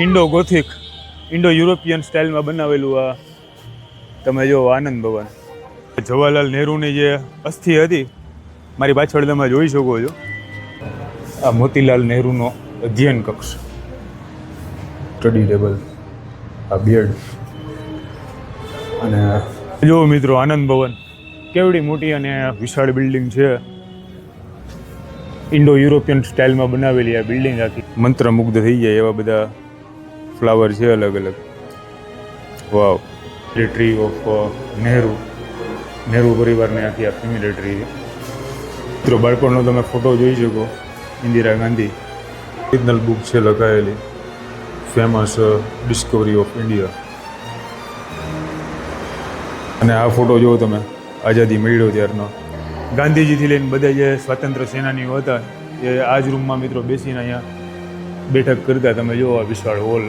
Indo gothic Indo European સ્ટાઇલમાં બનાવેલું આ તમે જો આનંદ ભવન. જવાહરલાલ નહેરુની જે અસ્થિ હતી મારી પાછળ તમે જોઈ શકો છો. આ મોતીલાલ નહેરુનો અધ્યયન કક્ષ, સ્ટડી ટેબલ, આ બેડ અને જો મિત્રો આનંદ ભવન કેવડી મોટી અને વિશાળ બિલ્ડિંગ છે. ઇન્ડો યુરોપિયન સ્ટાઇલમાં બનાવેલી આ બિલ્ડિંગ આખી મંત્રમુગ્ધ થઈ જાય એવા બધા ફ્લાવર છે અલગ અલગ. વાવ. ટ્રી ઓફ નહેરુ પરિવારને આખી આ ફેમિલી ટ્રી છે. મિત્રો બાળપણનો તમે ફોટો જોઈ શકો. ઇન્દિરા ગાંધી ઓરિજિનલ બુક છે લખાયેલી, ફેમસ ડિસ્કવરી ઓફ ઇન્ડિયા. અને આ ફોટો જુઓ તમે આઝાદી મળ્યો ત્યારનો. ગાંધીજીથી લઈને બધા જે સ્વાતંત્ર્ય સેનાનીઓ હતા એ આ જ રૂમમાં મિત્રો બેસીને અહીંયા બેઠક કરતા. તમે જુઓ આ વિશાળ હોલ.